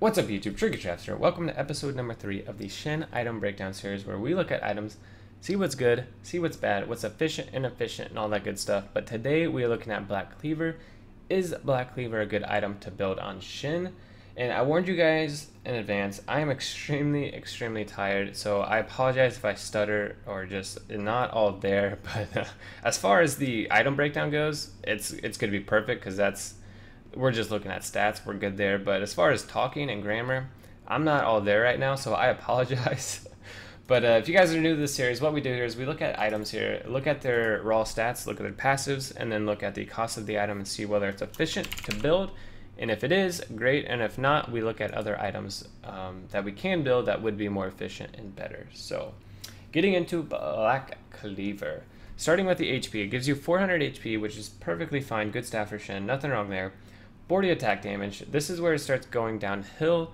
What's up YouTube, TriggerChefs here. Welcome to episode number 3 of the Shin item breakdown series where we look at items, see what's good, see what's bad, what's efficient, inefficient, and all that good stuff. But today we are looking at Black Cleaver. Is Black Cleaver a good item to build on Shin? And I warned you guys in advance, I am extremely tired, so I apologize if I stutter or just not all there. But as far as the item breakdown goes, it's going to be perfect because we're just looking at stats, we're good there. But as far as talking and grammar, I'm not all there right now, so I apologize. But if you guys are new to this series, what we do here is we look at items here, look at their raw stats, look at their passives, and then look at the cost of the item and see whether it's efficient to build. And if it is, great, and if not, we look at other items that we can build that would be more efficient and better. So, getting into Black Cleaver. Starting with the HP, it gives you 400 HP, which is perfectly fine, good stat for Shin, nothing wrong there. 40 attack damage. This is where it starts going downhill.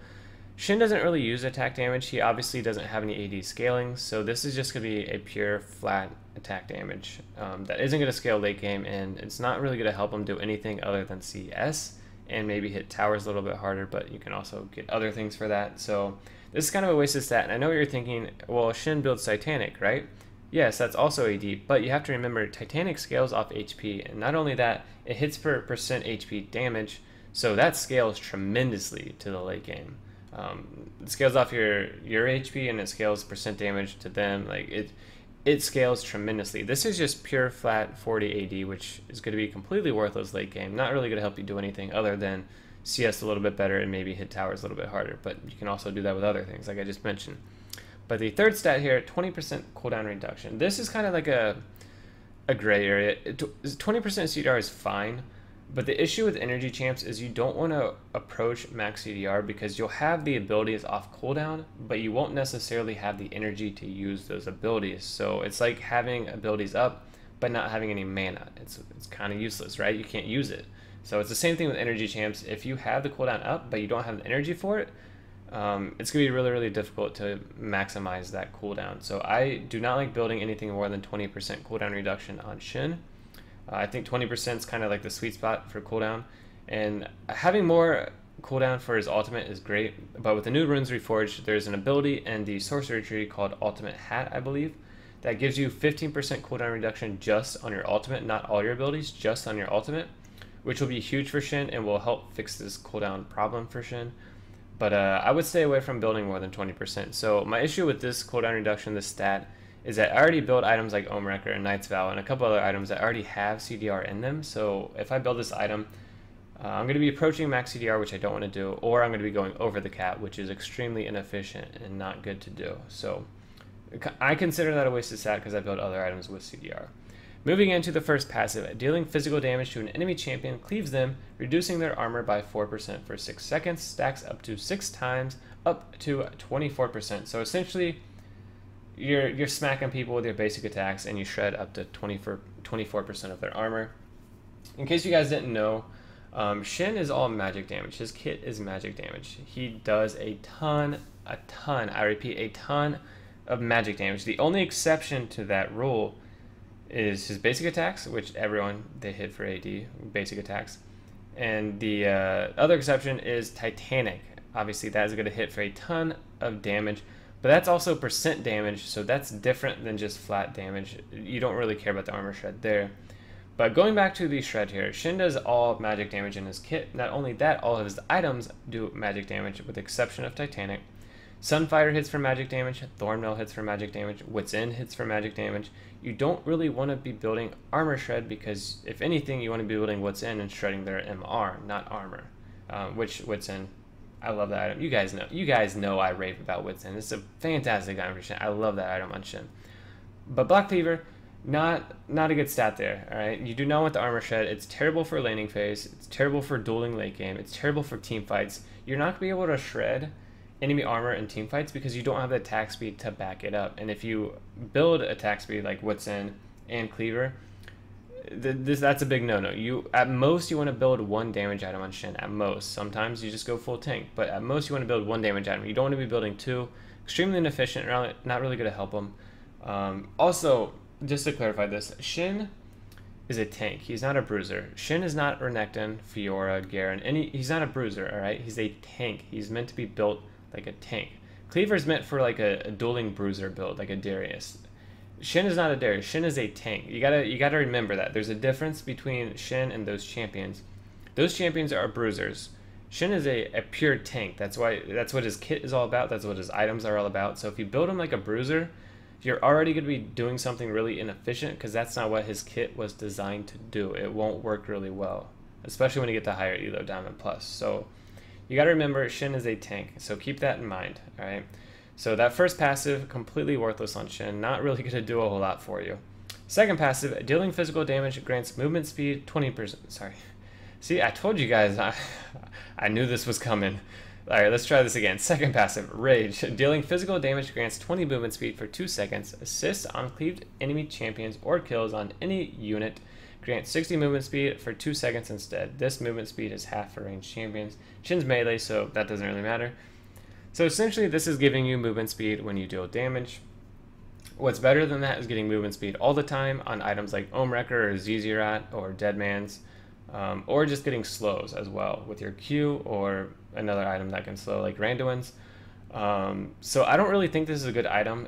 Shin doesn't really use attack damage. He obviously doesn't have any AD scaling, so this is just going to be a pure flat attack damage that isn't going to scale late game, and it's not really going to help him do anything other than CS and maybe hit towers a little bit harder, but you can also get other things for that. So this is kind of a wasted stat, and I know what you're thinking, well, Shin builds Titanic, right? Yes, that's also AD, but you have to remember Titanic scales off HP, and not only that, it hits per percent HP damage, so that scales tremendously to the late game. It scales off your HP, and it scales percent damage to them. Like it scales tremendously. This is just pure flat 40 AD, which is going to be completely worthless late game. Not really going to help you do anything other than CS a little bit better and maybe hit towers a little bit harder, but you can also do that with other things, like I just mentioned. But the third stat here, 20% cooldown reduction. This is kind of like a gray area. 20% CDR is fine, but the issue with energy champs is you don't want to approach max CDR because you'll have the abilities off cooldown, but you won't necessarily have the energy to use those abilities. So it's like having abilities up, but not having any mana. It's kind of useless, right? You can't use it. So it's the same thing with energy champs. If you have the cooldown up, but you don't have the energy for it, it's going to be really difficult to maximize that cooldown. So I do not like building anything more than 20% cooldown reduction on Shin. I think 20% is kind of like the sweet spot for cooldown. And having more cooldown for his ultimate is great, but with the new Runes Reforged, there's an ability in the sorcery tree called Ultimate Hat, I believe, that gives you 15% cooldown reduction just on your ultimate, not all your abilities, just on your ultimate, which will be huge for Shin and will help fix this cooldown problem for Shin. But I would stay away from building more than 20%. So my issue with this cooldown reduction, this stat, is that I already built items like Oathbreaker and Knight's Vow and a couple other items that already have CDR in them. So if I build this item, I'm going to be approaching max CDR, which I don't want to do, or I'm going to be going over the cap, which is extremely inefficient and not good to do. So I consider that a wasted stat because I built other items with CDR. Moving into the first passive, dealing physical damage to an enemy champion cleaves them, reducing their armor by 4% for 6 seconds, stacks up to 6 times, up to 24%. So essentially, you're smacking people with your basic attacks, and you shred up to 24% of their armor. In case you guys didn't know, Shin is all magic damage. His kit is magic damage. He does a ton, I repeat, a ton of magic damage. The only exception to that rule is his basic attacks, which they hit for AD, basic attacks. And the other exception is Titanic. Obviously, that is going to hit for a ton of damage, but that's also percent damage, so that's different than just flat damage. You don't really care about the armor shred there. But going back to the shred here, Shin does all magic damage in his kit. Not only that, all of his items do magic damage, with the exception of Titanic. Sunfighter hits for magic damage, Thornmail hits for magic damage, Wits End hits for magic damage. You don't really want to be building armor shred because, if anything, you want to be building Wits End and shredding their MR, not armor. Which Wits End, I love that item. You guys know I rave about Wits End. It's a fantastic item for Shin. I love that item on Shin. But Black Cleaver, not a good stat there. All right, you do not want the armor shred. It's terrible for laning phase. It's terrible for dueling late game. It's terrible for team fights. You're not gonna be able to shred enemy armor in team fights because you don't have the attack speed to back it up. And if you build attack speed like Wits End and Cleaver, that's a big no-no. At most you want to build 1 damage item on Shin. At most. Sometimes you just go full tank, but at most you want to build 1 damage item. You don't want to be building 2. Extremely inefficient, not really going to help him. Also, just to clarify this, Shin is a tank. He's not a bruiser. Shin is not Renekton, Fiora, Garen. He's not a bruiser, alright? He's a tank. He's meant to be built like a tank. Cleaver is meant for like a dueling bruiser build, like a Darius. Shin is not a Darius. Shin is a tank. You gotta remember that. There's a difference between Shin and those champions. Those champions are bruisers. Shin is a pure tank. That's what his kit is all about. That's what his items are all about. So if you build him like a bruiser, you're already going to be doing something really inefficient because that's not what his kit was designed to do. It won't work really well, especially when you get to higher elo Diamond Plus. So you got to remember Shin is a tank. So keep that in mind, all right? So that first passive, completely worthless on Shin. Not really going to do a whole lot for you. Second passive, dealing physical damage grants movement speed 20%. Sorry. See, I told you guys, I knew this was coming. Alright, let's try this again. Second passive, Rage. Dealing physical damage grants 20 movement speed for 2 seconds. Assists on cleaved enemy champions or kills on any unit. Grants 60 movement speed for 2 seconds instead. This movement speed is half for ranged champions. Shin's melee, so that doesn't really matter. So essentially, this is giving you movement speed when you deal damage. What's better than that is getting movement speed all the time on items like Ohmwrecker or Zizzirat or Deadman's. Or just getting slows as well with your Q or another item that can slow like Randuin's. So I don't really think this is a good item.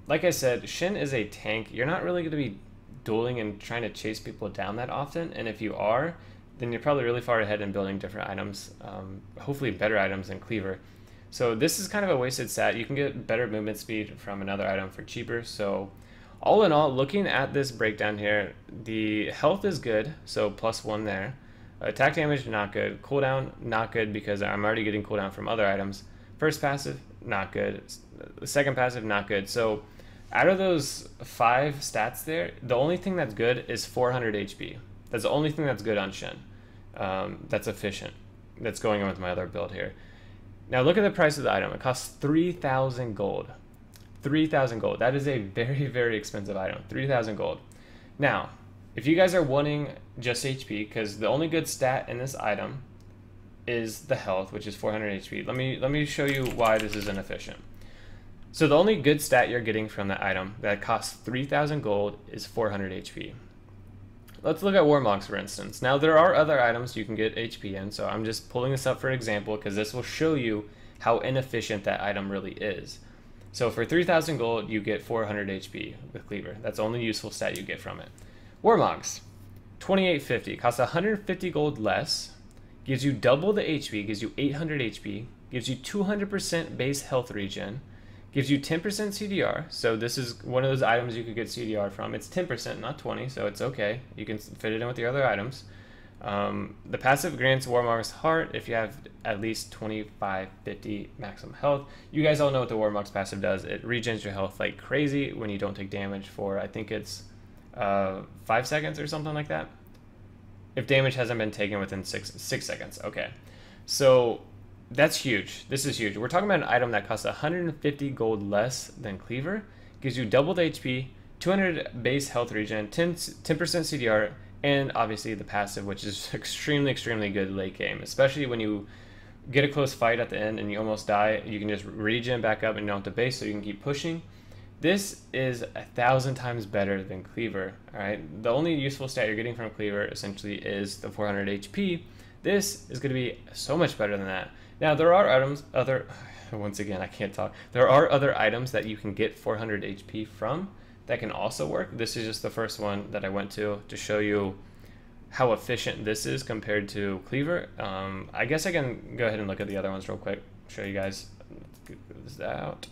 Like I said, Shin is a tank. You're not really going to be dueling and trying to chase people down that often, and if you are, then you're probably really far ahead in building different items, hopefully better items than Cleaver. So this is kind of a wasted stat. You can get better movement speed from another item for cheaper. So all in all, looking at this breakdown here, the health is good, so +1 there. Attack damage, not good. Cooldown, not good because I'm already getting cooldown from other items. First passive, not good. Second passive, not good. So out of those 5 stats there, the only thing that's good is 400 HP. That's the only thing that's good on Shin. That's efficient. That's going on with my other build here. Now look at the price of the item. It costs 3,000 gold. 3,000 gold. That is a very, very expensive item. 3,000 gold. Now, if you guys are wanting just HP, because the only good stat in this item is the health, which is 400 HP. Let me show you why this is inefficient. So the only good stat you're getting from that item that costs 3,000 gold is 400 HP. Let's look at Warmogs, for instance. Now, there are other items you can get HP in, so I'm just pulling this up for example because this will show you how inefficient that item really is. So for 3,000 gold, you get 400 HP with Cleaver. That's the only useful stat you get from it. Warmogs, 2850, costs 150 gold less, gives you double the HP, gives you 800 HP, gives you 200% base health regen, gives you 10% CDR. So this is one of those items you could get CDR from. It's 10%, not 20, so it's okay. You can fit it in with your other items. The passive grants Warmog's Heart if you have at least 2550 maximum health. You guys all know what the Warmog's passive does. It regens your health like crazy when you don't take damage for, I think it's 5 seconds or something like that. If damage hasn't been taken within 6 seconds. Okay, so that's huge. This is huge. We're talking about an item that costs 150 gold less than Cleaver, gives you double the HP, 200 base health regen, 10% CDR, and obviously the passive, which is extremely, extremely good late game, especially when you get a close fight at the end and you almost die. You can just regen back up and you don't have to base, so you can keep pushing. This is 1,000 times better than Cleaver, all right? The only useful stat you're getting from Cleaver essentially is the 400 HP. This is going to be so much better than that. Now, there are items, once again, I can't talk. There are other items that you can get 400 HP from that can also work. This is just the first one that I went to show you how efficient this is compared to Cleaver. I guess I can go ahead and look at the other ones real quick, show you guys. Let's get this out.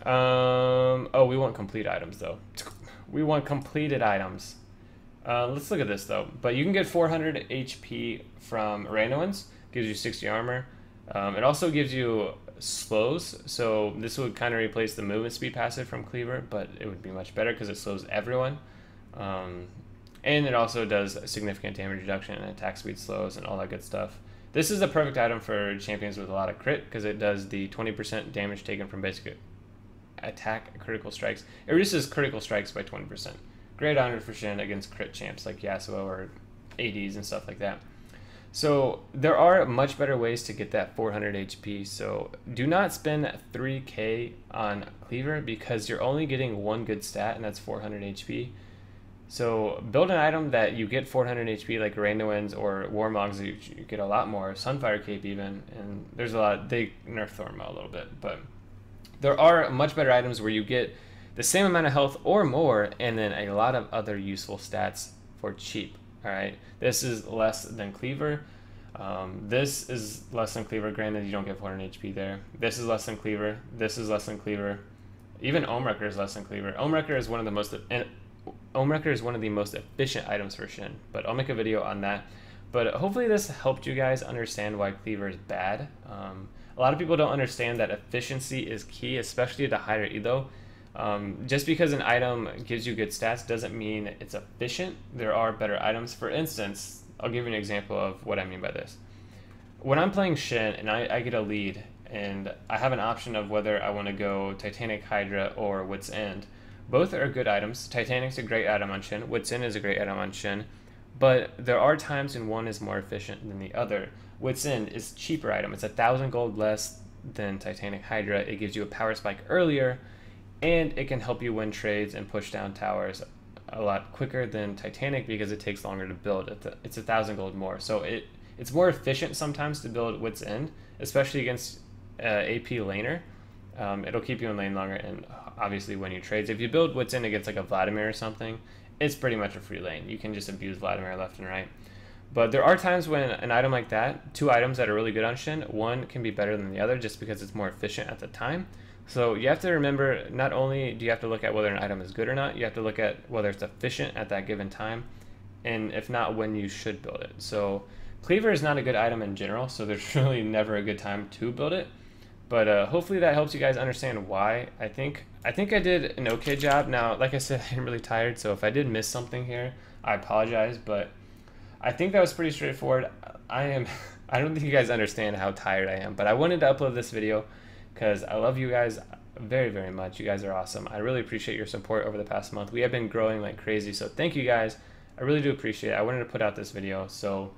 Oh, we want complete items though. We want completed items. Let's look at this though. But you can get 400 HP from Randuin's, gives you 60 armor. It also gives you slows, so this would kind of replace the movement speed passive from Cleaver, but it would be much better because it slows everyone. And it also does significant damage reduction and attack speed slows and all that good stuff. This is the perfect item for champions with a lot of crit because it does the 20% damage taken from basic attack critical strikes. It reduces critical strikes by 20%. Great honor for Shin against crit champs like Yasuo or ADs and stuff like that. So there are much better ways to get that 400 HP. So do not spend 3k on Cleaver because you're only getting one good stat, and that's 400 HP. So build an item that you get 400 HP like Rain the Winds or Warmogs, you get a lot more, Sunfire Cape even, and there's a lot, they nerf Thornmail a little bit, but there are much better items where you get the same amount of health or more and then a lot of other useful stats for cheap. Alright, this is less than Cleaver. This is less than Cleaver, granted you don't get 400 HP there. This is less than Cleaver. This is less than Cleaver. Even Ohm-Wrecker is less than Cleaver. Ohm-Wrecker is one of the most efficient items for Shin, but I'll make a video on that. But hopefully this helped you guys understand why Cleaver is bad. A lot of people don't understand that efficiency is key, especially at a higher elo. Just because an item gives you good stats doesn't mean it's efficient. There are better items. For instance, I'll give you an example of what I mean by this. When I'm playing Shin and I get a lead and I have an option of whether I want to go Titanic Hydra or Wit's End, both are good items. Titanic's a great item on Shin. Wit's End is a great item on Shin. But there are times when one is more efficient than the other. Wit's End is a cheaper item. It's 1,000 gold less than Titanic Hydra. It gives you a power spike earlier, and it can help you win trades and push down towers a lot quicker than Titanic because it takes longer to build. It's 1,000 gold more. So it's more efficient sometimes to build Wit's End, especially against AP laner. It'll keep you in lane longer and obviously win you trades. If you build Wit's End against like a Vladimir or something, it's pretty much a free lane. You can just abuse Vladimir left and right. But there are times when an item like that, two items that are really good on Shin, one can be better than the other just because it's more efficient at the time. So you have to remember, not only do you have to look at whether an item is good or not, you have to look at whether it's efficient at that given time, and if not, when you should build it. So Cleaver is not a good item in general, so there's really never a good time to build it. But hopefully that helps you guys understand why. I think I did an okay job. Now, like I said, I'm really tired, so if I did miss something here, I apologize, but I think that was pretty straightforward. I don't think you guys understand how tired I am, but I wanted to upload this video because I love you guys very, very much. You guys are awesome. I really appreciate your support over the past month. We have been growing like crazy, so thank you guys. I really do appreciate it. I wanted to put out this video. So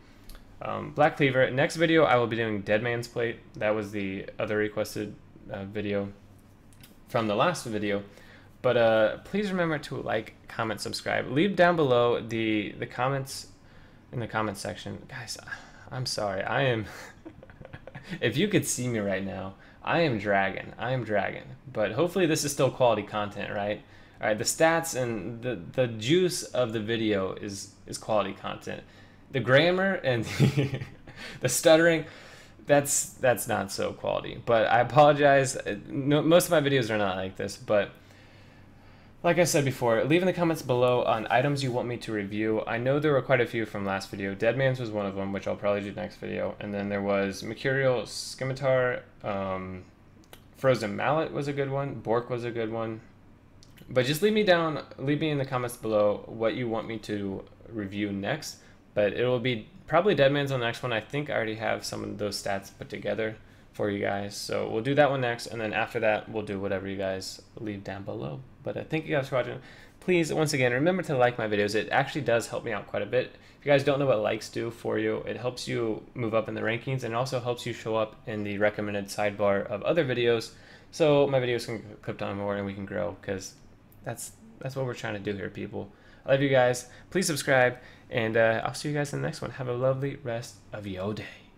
Black Cleaver. Next video, I will be doing Dead Man's Plate. That was the other requested video from the last video. But please remember to like, comment, subscribe. Leave down below the comments in the comments section. Guys, I'm sorry. I am... If you could see me right now, I am dragging. But hopefully this is still quality content, right? All right, the stats and the juice of the video is quality content. The grammar and the stuttering, that's not so quality. But I apologize. No, most of my videos are not like this, but like I said before, leave in the comments below on items you want me to review. I know there were quite a few from last video. Deadman's was one of them, which I'll probably do next video. And then there was Mercurial Scimitar, Frozen Mallet was a good one, Bork was a good one. But just leave me in the comments below what you want me to review next. But it will be probably Deadman's on the next one. I think I already have some of those stats put together for you guys. So we'll do that one next, and then after that, we'll do whatever you guys leave down below. But thank you guys for watching. Please, once again, remember to like my videos. It actually does help me out quite a bit. If you guys don't know what likes do for you, it helps you move up in the rankings, and it also helps you show up in the recommended sidebar of other videos, so my videos can get clipped on more and we can grow, because that's what we're trying to do here, people. I love you guys. Please subscribe, and I'll see you guys in the next one. Have a lovely rest of your day.